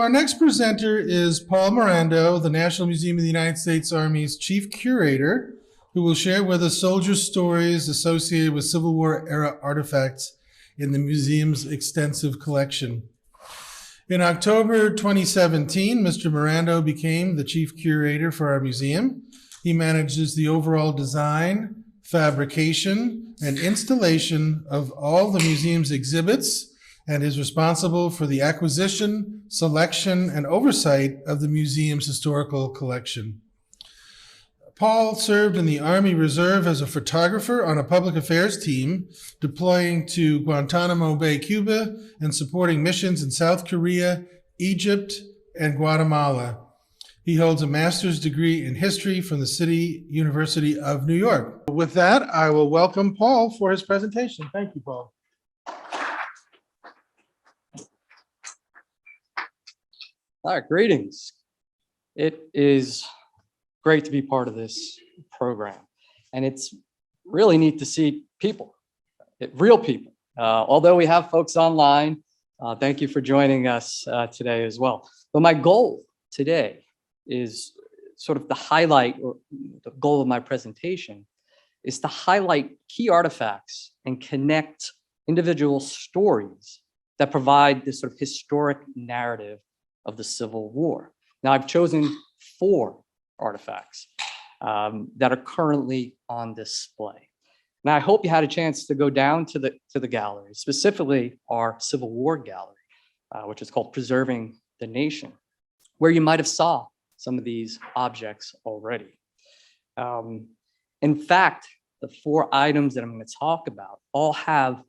Our next presenter is Paul Morando, the National Museum of the United States Army's Chief Curator, who will share with us soldiers' stories associated with Civil War era artifacts in the museum's extensive collection. In October 2017, Mr. Morando became the Chief Curator for our museum. He manages the overall design, fabrication, and installation of all the museum's exhibits, and is responsible for the acquisition, selection, and oversight of the museum's historical collection. Paul served in the Army Reserve as a photographer on a public affairs team, deploying to Guantanamo Bay, Cuba, and supporting missions in South Korea, Egypt, and Guatemala. He holds a master's degree in history from the City University of New York. With that, I will welcome Paul for his presentation. Thank you, Paul. All right, greetings. It is great to be part of this program, and it's really neat to see people, real people. Although we have folks online, thank you for joining us today as well. But my goal today is sort of the highlight, or the goal of my presentation is to highlight key artifacts and connect individual stories that provide this sort of historic narrative of the Civil War. Now, I've chosen 4 artifacts that are currently on display. Now, I hope you had a chance to go down to the gallery, specifically our Civil War gallery, which is called Preserving the Nation, where you might have saw some of these objects already. In fact, the 4 items that I'm going to talk about all have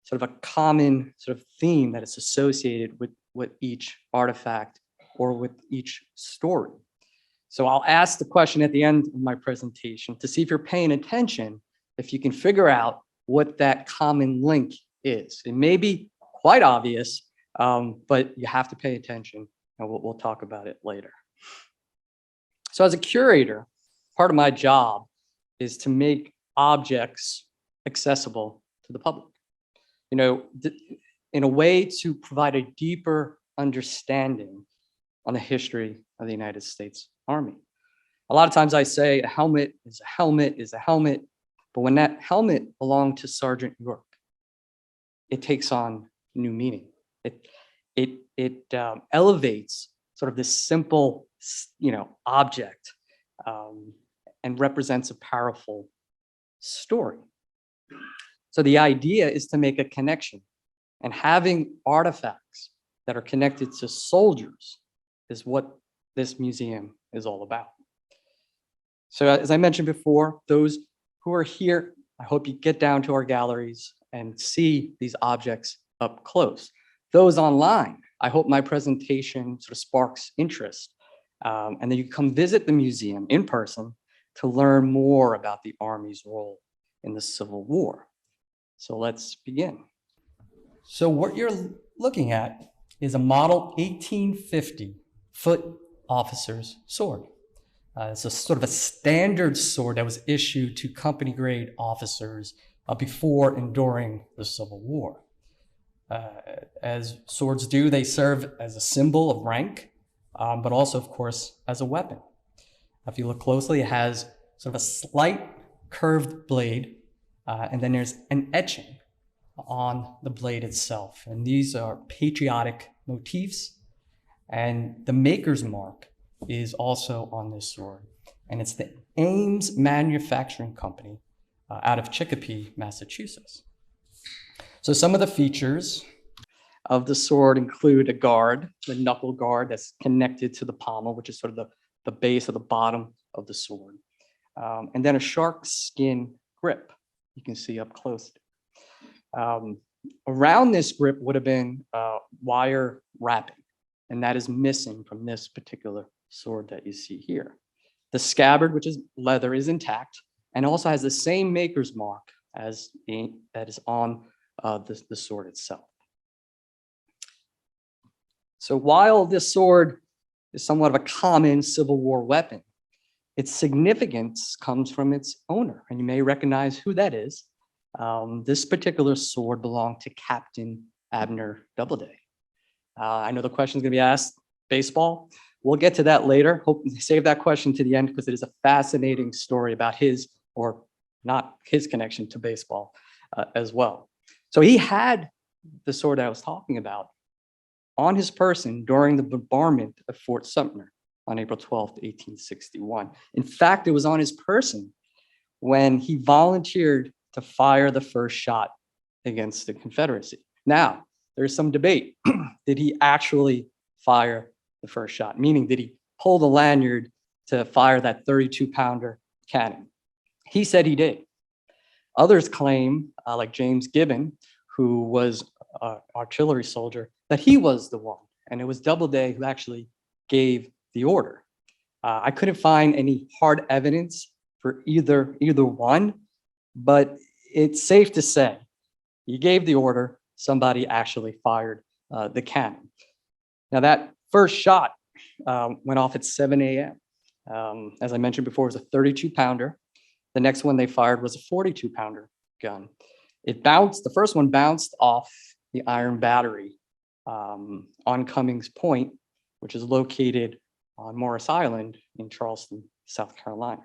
sort of a common sort of theme that is associated with each artifact or with each story. So I'll ask the question at the end of my presentation to see if you're paying attention, if you can figure out what that common link is. It may be quite obvious, but you have to pay attention, and we'll talk about it later. So as a curator, part of my job is to make objects accessible to the public. You know, in a way to provide a deeper understanding on the history of the United States Army. A lot of times I say a helmet is a helmet is a helmet, but when that helmet belonged to Sergeant York, it takes on new meaning. It elevates sort of this simple, object and represents a powerful story. So the idea is to make a connection, and having artifacts that are connected to soldiers is what this museum is all about. So as I mentioned before, those who are here, I hope you get down to our galleries and see these objects up close. Those online, I hope my presentation sort of sparks interest, and then you come visit the museum in person to learn more about the Army's role in the Civil War. So let's begin. So what you're looking at is a model 1850 foot officer's sword. It's a sort of a standard sword that was issued to company grade officers before and during the Civil War. As swords do, they serve as a symbol of rank, but also, of course, as a weapon. If you look closely, it has sort of a slight curved blade, and then there's an etching on the blade itself. And these are patriotic motifs. And the maker's mark is also on this sword. And it's the Ames Manufacturing Company out of Chicopee, Massachusetts. So some of the features Of the sword include a guard, the knuckle guard that's connected to the pommel, which is sort of the base of the bottom of the sword. And then a shark skin grip you can see up close. Around this grip would have been wire wrapping, and that is missing from this particular sword that you see here. The scabbard, which is leather, is intact and also has the same maker's mark as that is on the sword itself. So while this sword is somewhat of a common Civil War weapon, its significance comes from its owner, and you may recognize who that is. This particular sword belonged to Captain Abner Doubleday. I know the question is going to be asked, baseball. We'll get to that later. Hope save that question to the end because it is a fascinating story about his, or not his, connection to baseball as well. So he had the sword I was talking about on his person during the bombardment of Fort Sumter on April 12th, 1861. In fact, it was on his person when he volunteered to fire the first shot against the Confederacy. Now, there's some debate. Did he actually fire the first shot? Meaning, did he pull the lanyard to fire that 32-pounder cannon? He said he did. Others claim, like James Gibbon, who was an artillery soldier, that he was the one, and it was Doubleday who actually gave the order. I couldn't find any hard evidence for either one, but it's safe to say he gave the order, somebody actually fired the cannon. Now that first shot went off at 7 a.m. As I mentioned before, it was a 32-pounder. The next one they fired was a 42-pounder gun. The first one bounced off the iron battery on Cummings Point, which is located on Morris Island in Charleston, South Carolina.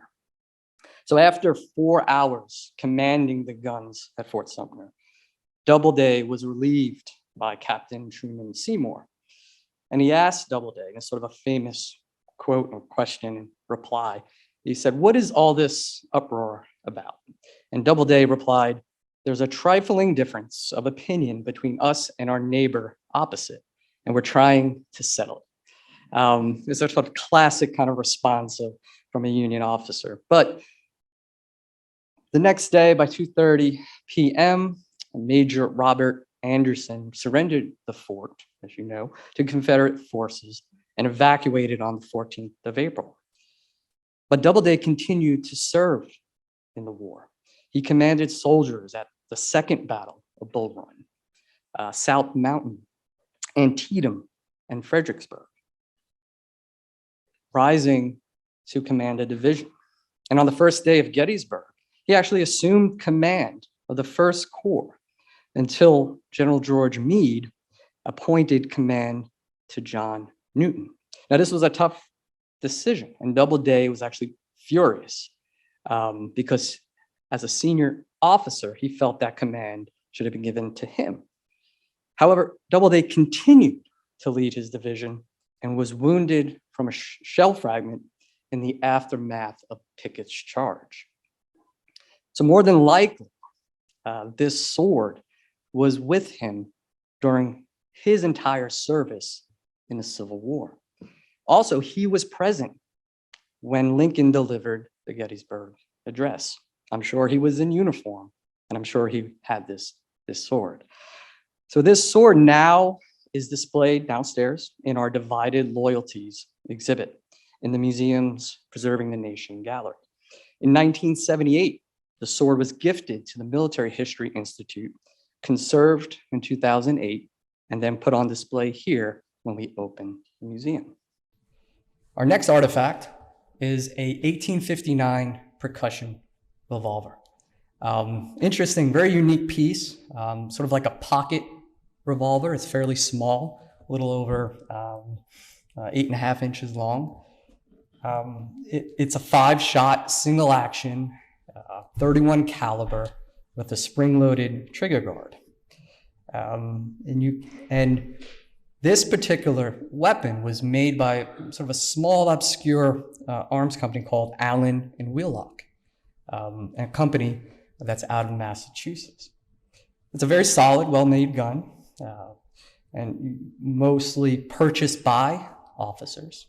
So after 4 hours commanding the guns at Fort Sumter, Doubleday was relieved by Captain Truman Seymour. And he asked Doubleday, in sort of a famous quote or question and reply, he said, "What is all this uproar about?" And Doubleday replied, "There's a trifling difference of opinion between us and our neighbor opposite, and we're trying to settle it." It's a sort of classic kind of response from a Union officer. But the next day, by 2:30 p.m., Major Robert Anderson surrendered the fort, as you know, to Confederate forces and evacuated on the 14th of April. But Doubleday continued to serve in the war. He commanded soldiers at the Second Battle of Bull Run, South Mountain, Antietam, and Fredericksburg, rising to command a division. And on the first day of Gettysburg, he actually assumed command of the First Corps until General George Meade appointed command to John Newton. Now, this was a tough decision, and Doubleday was actually furious because as a senior officer, he felt that command should have been given to him. However, Doubleday continued to lead his division and was wounded from a shell fragment in the aftermath of Pickett's charge. So more than likely, this sword was with him during his entire service in the Civil War. Also, he was present when Lincoln delivered the Gettysburg Address. I'm sure he was in uniform, and I'm sure he had this sword. So this sword now is displayed downstairs in our Divided Loyalties exhibit in the museum's Preserving the Nation gallery. In 1978, the sword was gifted to the Military History Institute, conserved in 2008, and then put on display here when we open the museum. Our next artifact is a 1859 percussion revolver. Interesting, very unique piece, sort of like a pocket revolver. It's fairly small, a little over 8.5 inches long. It's a 5-shot, single action, 31 caliber with a spring-loaded trigger guard. And this particular weapon was made by sort of a small, obscure arms company called Allen and Wheelock, a company that's out of Massachusetts. It's a very solid, well-made gun, and mostly purchased by officers.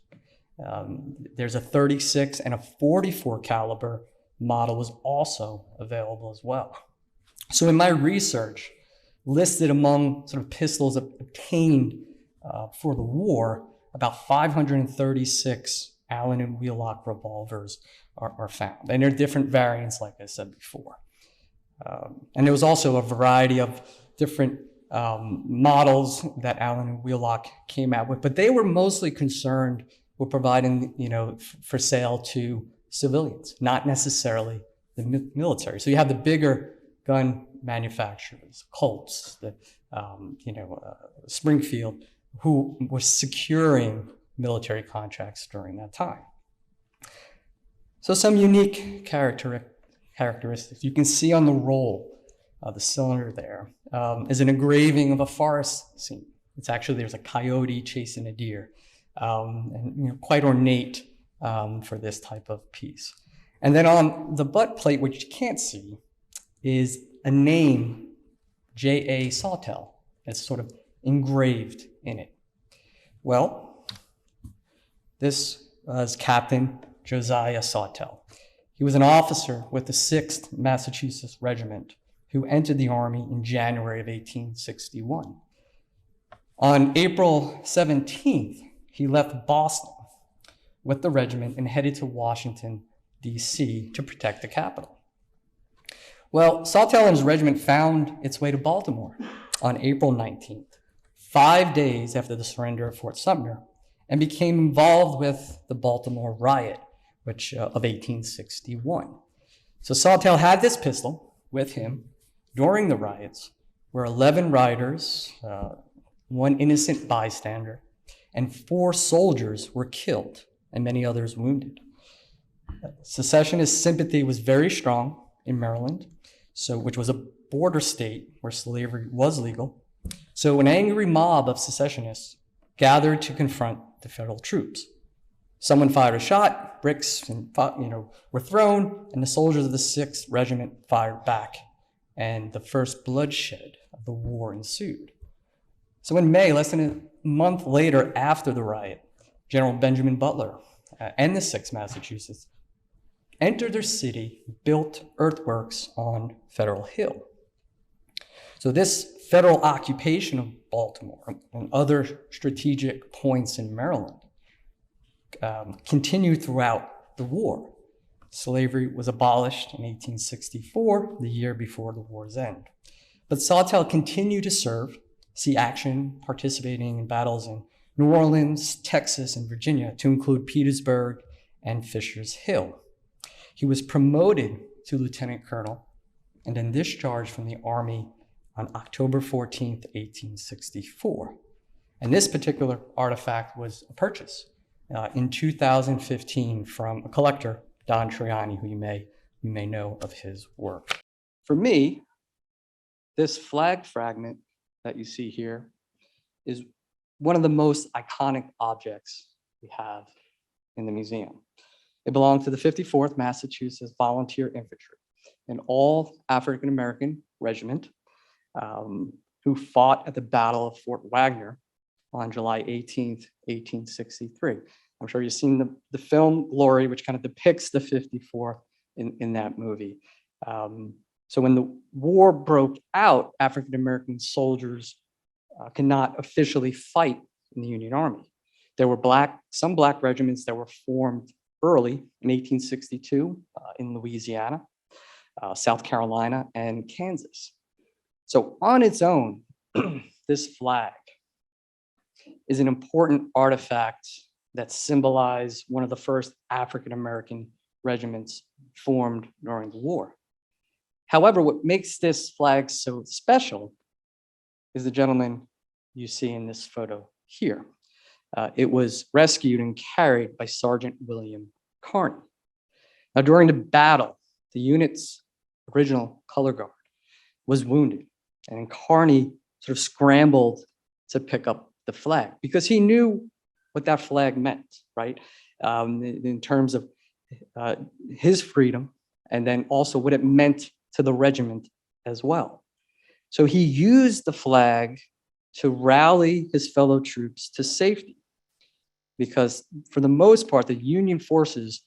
There's a 36 and a 44 caliber model was also available as well. So in my research, listed among sort of pistols obtained for the war, about 536 Allen and Wheelock revolvers are found. And there are different variants, like I said before. And there was also a variety of different models that Allen and Wheelock came out with, but they were mostly concerned with providing, for sale to civilians, not necessarily the military. So you have the bigger gun manufacturers, Colts, Springfield, who were securing military contracts during that time. So some unique characteristics. You can see on the roll, the cylinder there, is an engraving of a forest scene. It's actually, there's a coyote chasing a deer, and quite ornate for this type of piece. And then on the butt plate, which you can't see, is a name, J.A. Sawtell, that's sort of engraved in it. Well, this was Captain Josiah Sawtell. He was an officer with the 6th Massachusetts Regiment who entered the Army in January of 1861. On April 17th, he left Boston with the regiment and headed to Washington, D.C. to protect the capital. Well, Sawtell and his regiment found its way to Baltimore on April 19th, 5 days after the surrender of Fort Sumter, and became involved with the Baltimore riot, of 1861. So Sawtell had this pistol with him during the riots, where 11 rioters, 1 innocent bystander, and 4 soldiers were killed and many others wounded. Secessionist sympathy was very strong in Maryland, which was a border state where slavery was legal. So an angry mob of secessionists gathered to confront the federal troops. Someone fired a shot, bricks were thrown, and the soldiers of the 6th Regiment fired back, and the first bloodshed of the war ensued. So in May, less than a month later after the riot, General Benjamin Butler and the 6th Massachusetts entered their city, built earthworks on Federal Hill. So this federal occupation of Baltimore and other strategic points in Maryland continued throughout the war. Slavery was abolished in 1864, the year before the war's end. But Sawtell continued to serve, see action, participating in battles in New Orleans, Texas, and Virginia, to include Petersburg and Fisher's Hill. He was promoted to lieutenant colonel and then discharged from the Army on October 14th, 1864. And this particular artifact was a purchase in 2015 from a collector, Don Triani, who you may know of his work. For me, this flag fragment that you see here is one of the most iconic objects we have in the museum. It belonged to the 54th Massachusetts Volunteer Infantry, an all African-American regiment who fought at the Battle of Fort Wagner on July 18th, 1863. I'm sure you've seen the film Glory, which kind of depicts the 54th in that movie. So when the war broke out, African-American soldiers could not officially fight in the Union Army. There were some black regiments that were formed early in 1862 in Louisiana, South Carolina, and Kansas. So on its own, this flag is an important artifact that symbolized one of the first African-American regiments formed during the war. However, what makes this flag so special is the gentleman you see in this photo here. It was rescued and carried by Sergeant William Kearney. Now, during the battle, the unit's original color guard was wounded, and Kearney sort of scrambled to pick up the flag because he knew what that flag meant, right? In terms of his freedom, and then also what it meant to the regiment as well. So he used the flag to rally his fellow troops to safety, because for the most part, the Union forces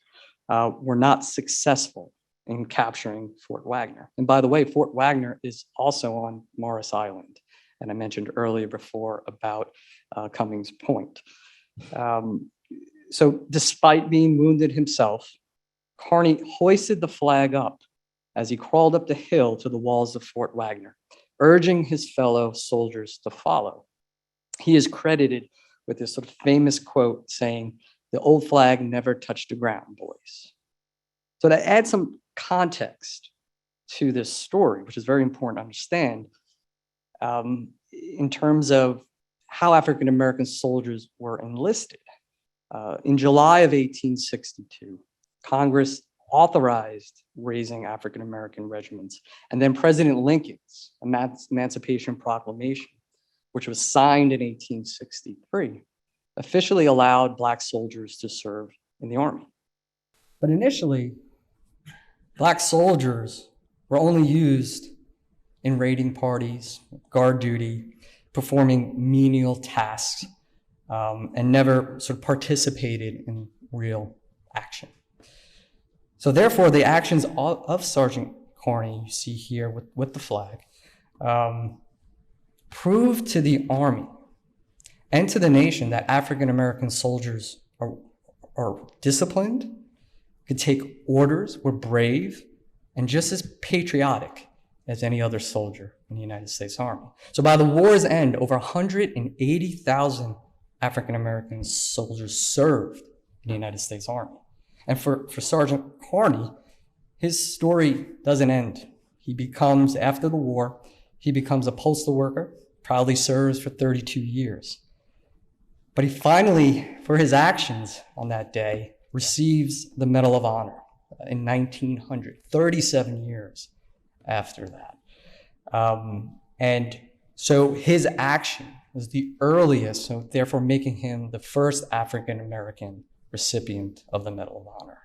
were not successful in capturing Fort Wagner. And by the way, Fort Wagner is also on Morris Island. And I mentioned earlier before about Cummings Point. So despite being wounded himself, Kearney hoisted the flag up as he crawled up the hill to the walls of Fort Wagner, urging his fellow soldiers to follow. He is credited with this sort of famous quote saying, "The old flag never touched the ground, boys." So to add some context to this story, which is very important to understand, in terms of how African-American soldiers were enlisted. In July of 1862, Congress authorized raising African American regiments, and then President Lincoln's Emancipation Proclamation, which was signed in 1863, officially allowed Black soldiers to serve in the Army. But initially, Black soldiers were only used in raiding parties, guard duty, performing menial tasks, and never sort of participated in real action. So therefore, the actions of Sergeant Carney, you see here with the flag, proved to the Army and to the nation that African American soldiers are disciplined, could take orders, were brave, and just as patriotic as any other soldier in the United States Army. So by the war's end, over 180,000 African American soldiers served in the United States Army. And for Sergeant Carney, his story doesn't end. He becomes, after the war, he becomes a postal worker, proudly serves for 32 years. But he finally, for his actions on that day, receives the Medal of Honor in 1900, 37 years after that. And so his action was the earliest, so therefore making him the first African American recipient of the Medal of Honor.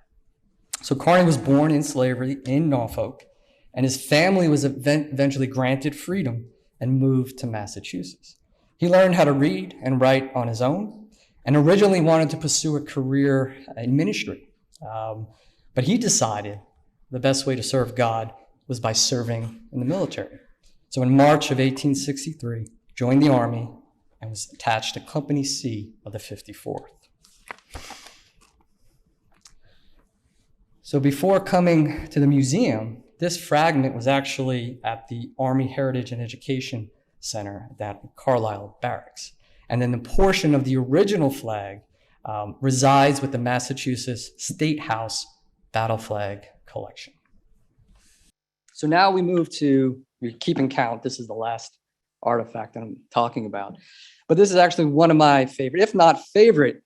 So Carney was born in slavery in Norfolk, and his family was eventually granted freedom and moved to Massachusetts. He learned how to read and write on his own, and originally wanted to pursue a career in ministry. But he decided the best way to serve God was by serving in the military. So in March of 1863, joined the Army and was attached to Company C of the 54th. So before coming to the museum, this fragment was actually at the Army Heritage and Education Center at Carlisle Barracks. And then the portion of the original flag resides with the Massachusetts State House Battle Flag Collection. So now we move to, we're keeping count, this is the last artifact that I'm talking about. But this is actually one of my favorite, if not favorite,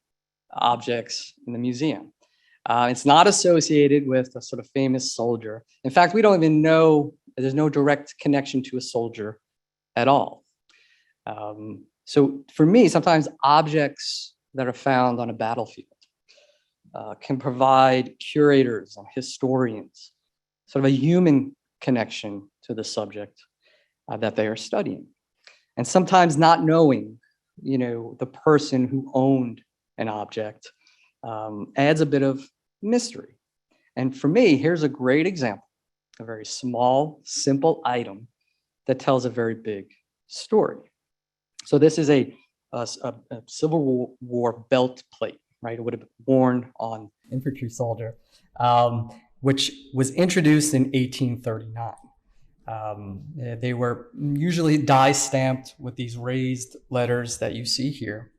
objects in the museum. It's not associated with a sort of famous soldier. In fact, we don't even know, there's no direct connection to a soldier at all. So for me, sometimes objects that are found on a battlefield can provide curators and historians sort of a human connection to the subject that they are studying. And sometimes not knowing, the person who owned an object adds a bit of mystery. And for me, here's a great example, a very small, simple item that tells a very big story. So this is a Civil War belt plate, right? It would have been worn on infantry soldier, which was introduced in 1839. They were usually die stamped with these raised letters that you see here.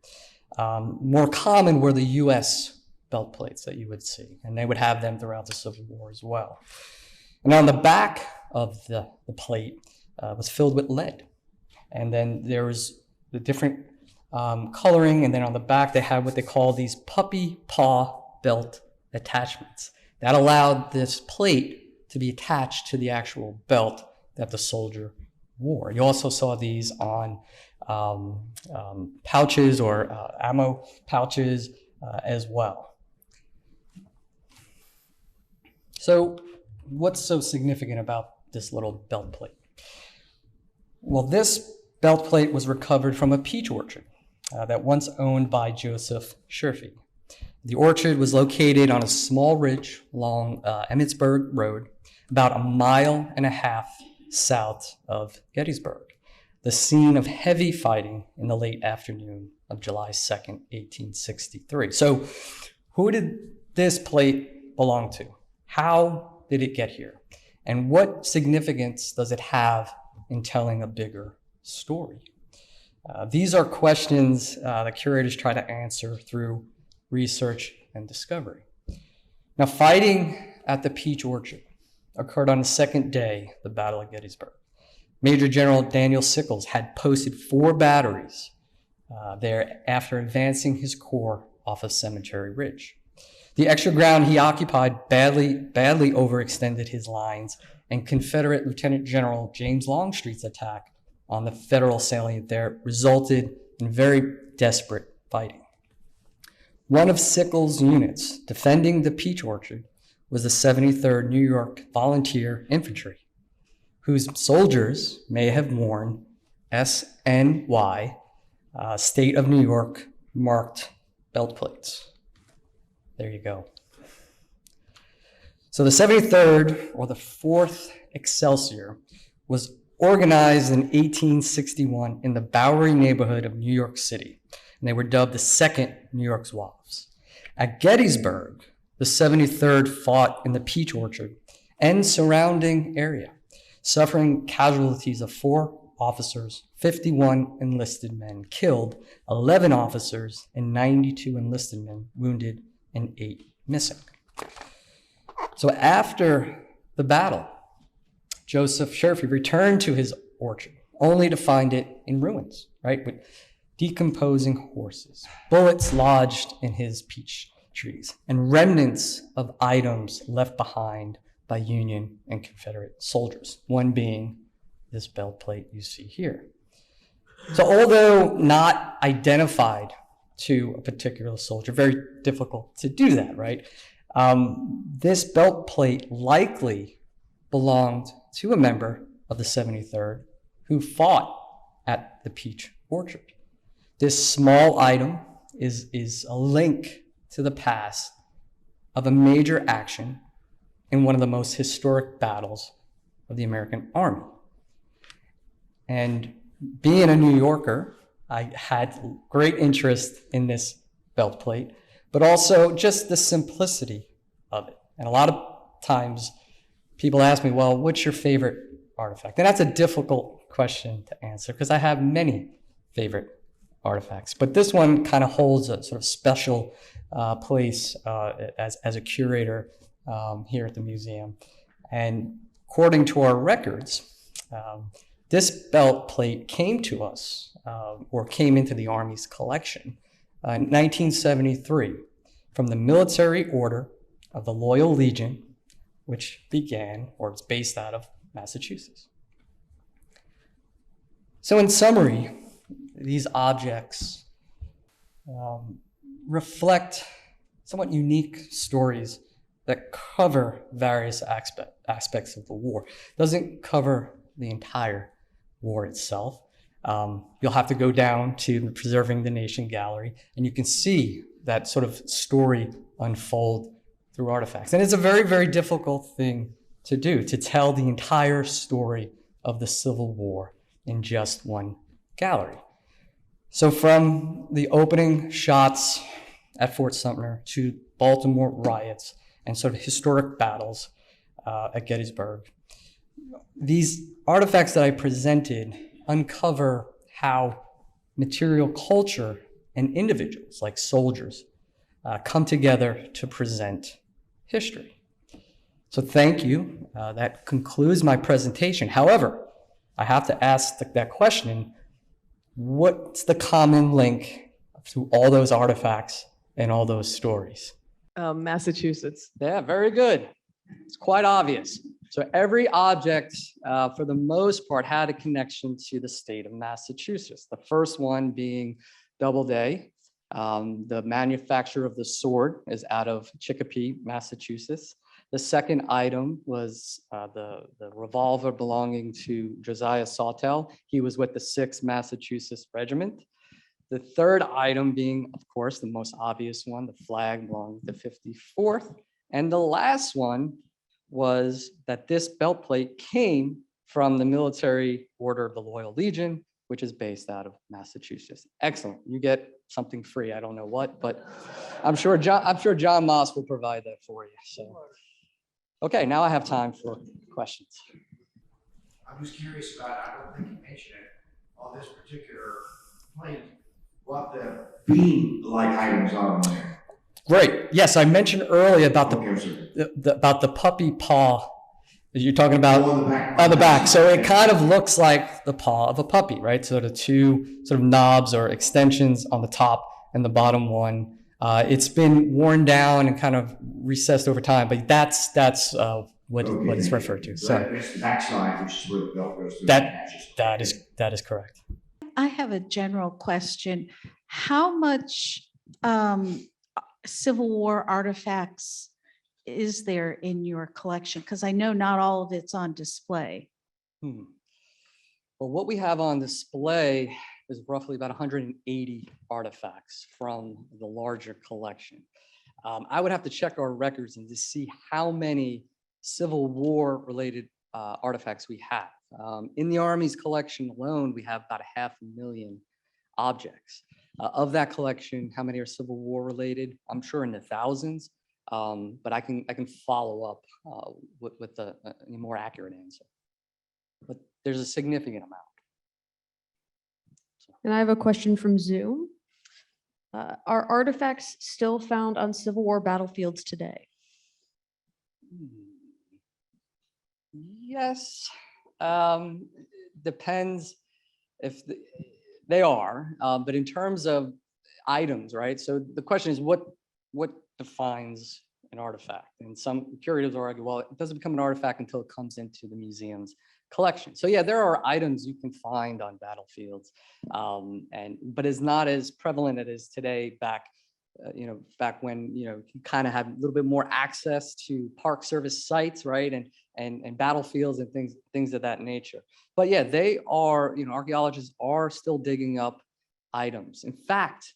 More common were the US belt plates that you would see, and they would have them throughout the Civil War as well. And on the back of the plate was filled with lead. And then there was the different coloring, and then on the back they had what they call these puppy paw belt attachments. That allowed this plate to be attached to the actual belt that the soldier wore. You also saw these on pouches or ammo pouches as well. So what's so significant about this little belt plate? Well, this belt plate was recovered from a peach orchard that once owned by Joseph Sherfy. The orchard was located on a small ridge along Emmitsburg Road, about 1.5 miles south of Gettysburg, the scene of heavy fighting in the late afternoon of July 2nd, 1863. So who did this plate belong to? How did it get here? And what significance does it have in telling a bigger story? These are questions that curators try to answer through research and discovery. Now, fighting at the Peach Orchard occurred on the second day of the Battle of Gettysburg. Major General Daniel Sickles had posted 4 batteries there after advancing his corps off of Cemetery Ridge. The extra ground he occupied badly overextended his lines, and Confederate Lieutenant General James Longstreet's attack on the Federal salient there resulted in very desperate fighting. One of Sickles' units defending the peach orchard was the 73rd New York Volunteer Infantry, whose soldiers may have worn SNY, State of New York marked belt plates. There you go. So the 73rd, or the 4th Excelsior, was organized in 1861 in the Bowery neighborhood of New York City, and they were dubbed the 2nd New York Zouaves. At Gettysburg, the 73rd fought in the peach orchard and surrounding area, suffering casualties of 4 officers, 51 enlisted men killed, 11 officers, and 92 enlisted men wounded, and 8 missing. So after the battle, Joseph Sherfy returned to his orchard, only to find it in ruins, right? With decomposing horses, bullets lodged in his peach trees, and remnants of items left behind by Union and Confederate soldiers, one being this belt plate you see here. So although not identified to a particular soldier, very difficult to do that, right? This belt plate likely belonged to a member of the 73rd who fought at the peach orchard. This small item is a link to the past of a major action in one of the most historic battles of the American Army. And being a New Yorker, I had great interest in this belt plate, but also just the simplicity of it. And a lot of times people ask me, well, what's your favorite artifact? And that's a difficult question to answer because I have many favorite artifacts. But this one kind of holds a sort of special place as a curator here at the museum. And according to our records, this belt plate came to us, or came into the Army's collection in 1973 from the Military Order of the Loyal Legion, which began, or is based out of Massachusetts. So in summary, these objects reflect somewhat unique stories that cover various aspects of the war. It doesn't cover the entire war itself. You'll have to go down to the Preserving the Nation gallery, and you can see that sort of story unfold through artifacts. And it's a very, very difficult thing to do, to tell the entire story of the Civil War in just one gallery. So from the opening shots at Fort Sumter to Baltimore riots and sort of historic battles at Gettysburg, these artifacts that I presented uncover how material culture and individuals like soldiers come together to present history. So thank you. That concludes my presentation. However, I have to ask that question, what's the common link to all those artifacts and all those stories? Massachusetts. Yeah, very good. It's quite obvious. So every object, for the most part, had a connection to the state of Massachusetts. The first one being Doubleday. The manufacturer of the sword is out of Chicopee, Massachusetts. The second item was the revolver belonging to Josiah Sawtell. He was with the 6th Massachusetts Regiment. The third item being, of course, the most obvious one, the flag belonging to the 54th. And the last one was that this belt plate came from the Military Order of the Loyal Legion, which is based out of Massachusetts. Excellent. You get something free. I don't know what, but I'm sure John Moss will provide that for you. So, okay, now I have time for questions. I'm just curious about, I don't think you mentioned it, on this particular plate, what the bean-like items are on there. Great. Yes, I mentioned earlier about Okay, about the puppy paw that you're talking about on the back. So it kind of looks like the paw of a puppy, right? So the two sort of knobs or extensions on the top and the bottom one It's been worn down and kind of recessed over time, but that's what it's referred to. So So that's the backside, which is where the belt goes through. and attaches. that is correct. I have a general question. How much Civil War artifacts is there in your collection? Because I know not all of it's on display. Well, what we have on display is roughly about 180 artifacts from the larger collection. I would have to check our records and to see how many Civil War related artifacts we have. In the Army's collection alone, we have about 500,000 objects. Of that collection, how many are Civil War related? I'm sure in the thousands, but I can follow up with a more accurate answer. But there's a significant amount. And I have a question from Zoom. Are artifacts still found on Civil War battlefields today? Yes, depends if they are, but in terms of items, right? So the question is what defines an artifact? And some curators argue, well, it doesn't become an artifact until it comes into the museum's collection. So yeah, there are items you can find on battlefields, but it's not as prevalent as it is today. Back when you kind of have a little bit more access to Park Service sites, right, and battlefields and things of that nature. But yeah, they are, archaeologists are still digging up items. In fact,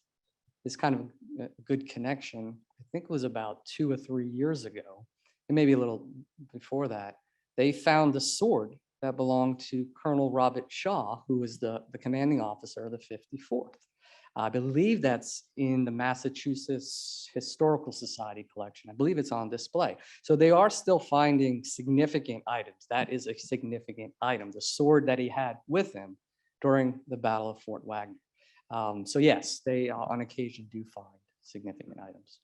this kind of a good connection, I think it was about 2 or 3 years ago, and maybe a little before that, they found the sword that belonged to Colonel Robert Shaw, who was the commanding officer of the 54th. I believe that's in the Massachusetts Historical Society collection. I believe it's on display. So they are still finding significant items. That is a significant item, the sword that he had with him during the Battle of Fort Wagner. So yes, they on occasion do find significant items.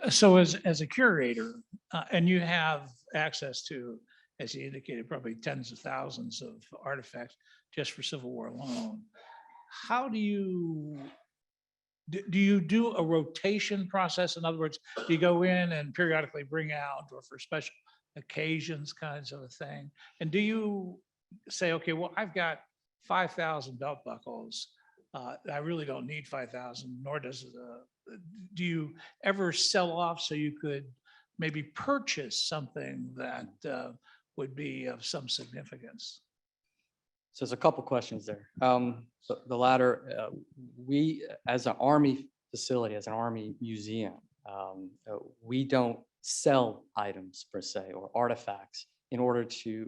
So as a curator, and you have access to, as you indicated, probably tens of thousands of artifacts just for Civil War alone, how do you do a rotation process? In other words, do you go in and periodically bring out, or for special occasions kinds of a thing? And do you say, okay, well, I've got 5,000 belt buckles. I really don't need 5,000, nor does it. Do you ever sell off so you could maybe purchase something that would be of some significance? So there's a couple questions there. So the latter, we as an Army facility, as an Army museum, we don't sell items per se or artifacts in order to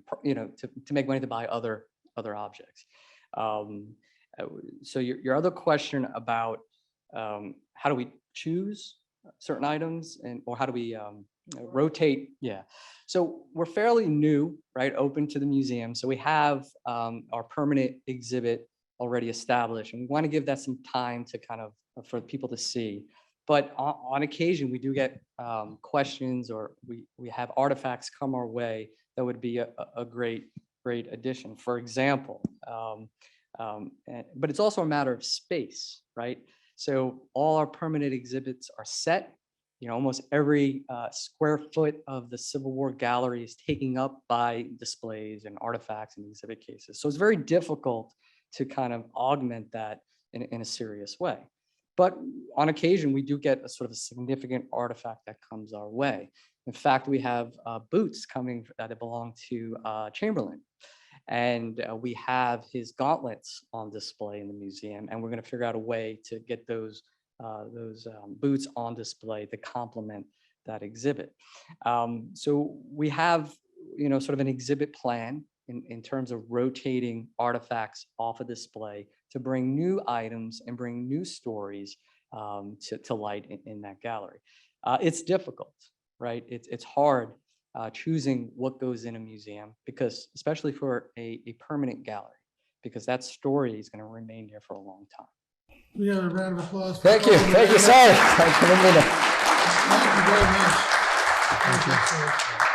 to make money to buy other objects. So your other question about how do we choose certain items or how do we rotate? Yeah. So we're fairly new, right? Open to the museum. So we have our permanent exhibit already established, and we want to give that some time to kind of for people to see. But on occasion, we do get questions, or we have artifacts come our way that would be a great addition. For example, but it's also a matter of space, right? So all our permanent exhibits are set. Almost every square foot of the Civil War gallery is taken up by displays and artifacts and exhibit cases. So it's very difficult to kind of augment that in a serious way. But on occasion, we do get a sort of a significant artifact that comes our way. In fact, we have boots coming that belong to Chamberlain. And we have his gauntlets on display in the museum, and we're going to figure out a way to get those boots on display to complement that exhibit. So we have, sort of an exhibit plan in terms of rotating artifacts off a display to bring new items and bring new stories to light in that gallery. It's difficult, right? It's hard choosing what goes in a museum, because especially for a permanent gallery, because that story is going to remain here for a long time. We have a round of applause. Thank you. Sorry. Thank you very much. Thank you.